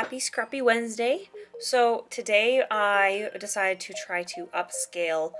Happy Scrappy Wednesday. So today I decided to try to upcycle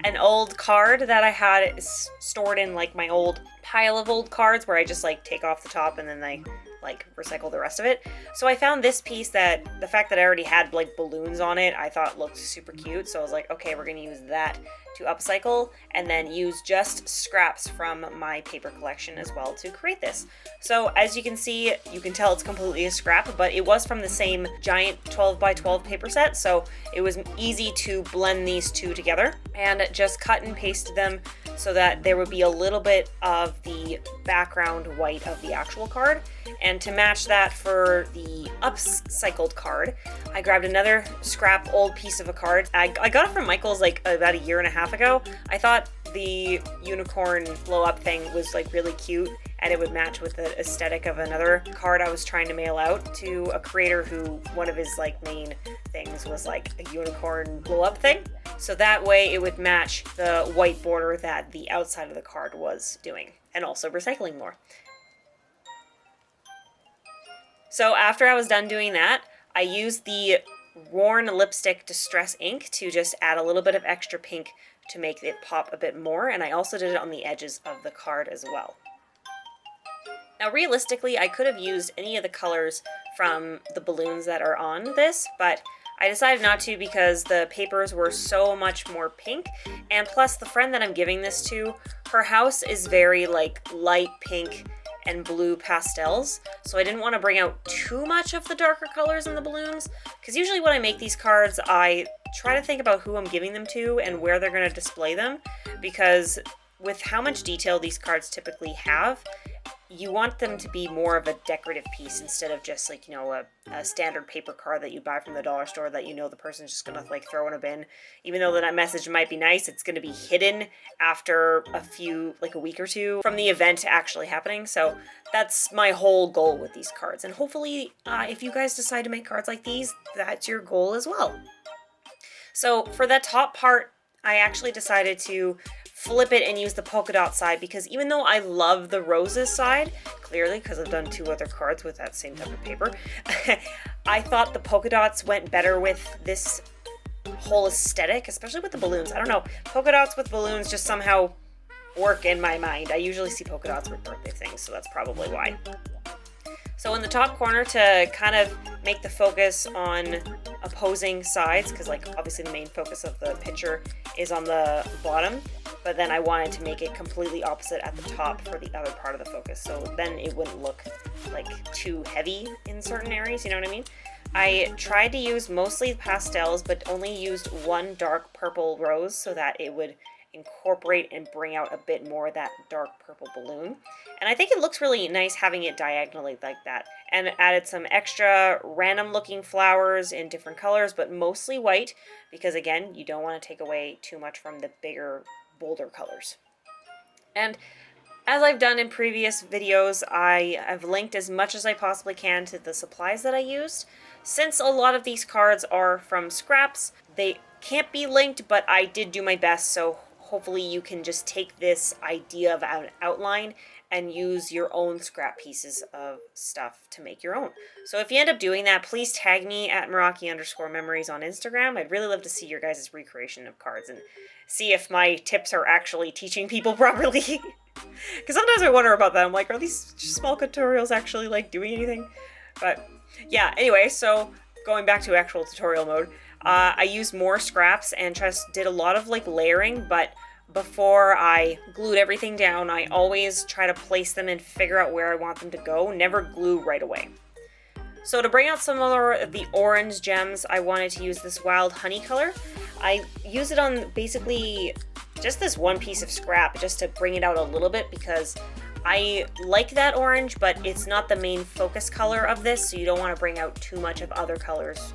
an old card that I had stored in like my old pile of old cards where I just like take off the top and then I like recycle the rest of it. So I found this piece that the fact that I already had like balloons on it, I thought looked super cute. So I was like, okay, we're gonna use that to upcycle and then use just scraps from my paper collection as well to create this. So as you can see, you can tell it's completely a scrap, but it was from the same giant 12 by 12 paper set. So it was easy to blend these two together and just cut and paste them so that there would be a little bit of the background white of the actual card. And to match that for the upcycled card, I grabbed another scrap old piece of a card. I got it from Michael's like about a year and a half ago. I thought the unicorn blow up thing was like really cute and it would match with the aesthetic of another card I was trying to mail out to a creator who one of his like main things was like a unicorn blow up thing. So that way it would match the white border that the outside of the card was doing and also recycling more. So after I was done doing that, I used the worn lipstick distress ink to just add a little bit of extra pink to make it pop a bit more, and I also did it on the edges of the card as well. Now realistically, I could have used any of the colors from the balloons that are on this, but I decided not to because the papers were so much more pink, and plus the friend that I'm giving this to, her house is very like light pink and blue pastels, so I didn't want to bring out too much of the darker colors in the balloons, because usually when I make these cards, I try to think about who I'm giving them to and where they're going to display them, because with how much detail these cards typically have, you want them to be more of a decorative piece instead of just like, you know, a standard paper card that you buy from the dollar store that you know the person's just gonna like throw in a bin. Even though that message might be nice, it's gonna be hidden after a week or two from the event actually happening. So that's my whole goal with these cards. And hopefully if you guys decide to make cards like these, that's your goal as well. So for that top part, I actually decided to flip it and use the polka dot side because even though I love the roses side, clearly because I've done two other cards with that same type of paper, I thought the polka dots went better with this whole aesthetic, especially with the balloons. I don't know, polka dots with balloons just somehow work in my mind. I usually see polka dots with birthday things, so that's probably why. So in the top corner, to kind of make the focus on opposing sides, because like obviously the main focus of the picture is on the bottom, but then I wanted to make it completely opposite at the top for the other part of the focus, so then it wouldn't look like too heavy in certain areas, you know what I mean? I tried to use mostly pastels, but only used one dark purple rose so that it would incorporate and bring out a bit more of that dark purple balloon. And I think it looks really nice having it diagonally like that. And added some extra random looking flowers in different colors, but mostly white, because again, you don't want to take away too much from the bigger, bolder colors. And as I've done in previous videos, I have linked as much as I possibly can to the supplies that I used. Since a lot of these cards are from scraps, they can't be linked, but I did do my best, so hopefully you can just take this idea of an outline and use your own scrap pieces of stuff to make your own. So if you end up doing that, please tag me at Meraki_memories on Instagram. I'd really love to see your guys' recreation of cards and see if my tips are actually teaching people properly. Because sometimes I wonder about that. I'm like, are these small tutorials actually like doing anything? But yeah, anyway, so going back to actual tutorial mode, I used more scraps and just did a lot of like layering, but before I glued everything down, I always try to place them and figure out where I want them to go, never glue right away. So to bring out some of the orange gems, I wanted to use this wild honey color. I use it on basically just this one piece of scrap just to bring it out a little bit because I like that orange, but it's not the main focus color of this, so you don't want to bring out too much of other colors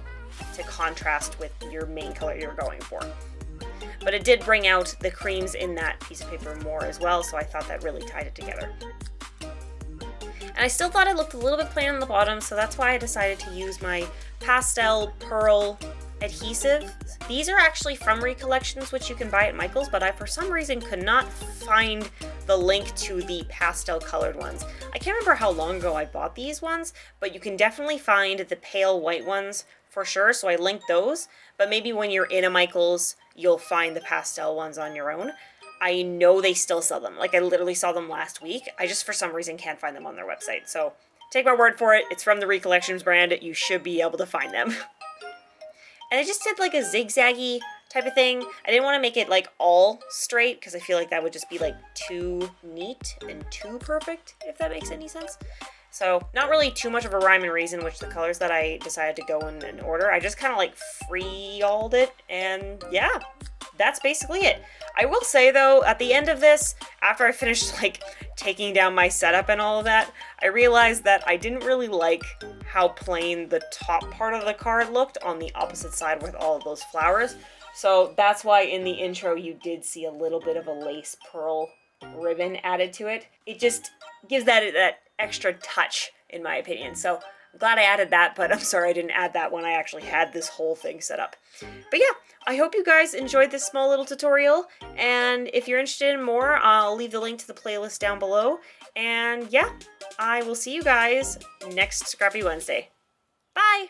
to contrast with your main color you're going for. But it did bring out the creams in that piece of paper more as well, so I thought that really tied it together. And I still thought it looked a little bit plain on the bottom, so that's why I decided to use my pastel pearl adhesive. These are actually from Recollections, which you can buy at Michael's, but I for some reason could not find the link to the pastel colored ones. I can't remember how long ago I bought these ones, but you can definitely find the pale white ones for sure, so I linked those, but maybe when you're in a Michael's, you'll find the pastel ones on your own. I know they still sell them. Like, I literally saw them last week. I just, for some reason, can't find them on their website. So, take my word for it. It's from the Recollections brand. You should be able to find them. And I just did, like, a zigzaggy type of thing. I didn't want to make it, like, all straight, because I feel like that would just be, like, too neat and too perfect, if that makes any sense. So, not really too much of a rhyme and reason which the colors that I decided to go in order. I just kind of like free-alled it, and yeah, that's basically it. I will say though, at the end of this, after I finished like taking down my setup and all of that, I realized that I didn't really like how plain the top part of the card looked on the opposite side with all of those flowers. So that's why in the intro you did see a little bit of a lace pearl ribbon added to it. It just gives that extra touch, in my opinion. So I'm glad I added that, but I'm sorry I didn't add that when I actually had this whole thing set up. But yeah, I hope you guys enjoyed this small little tutorial, and if you're interested in more, I'll leave the link to the playlist down below. And yeah, I will see you guys next Scrappy Wednesday. Bye!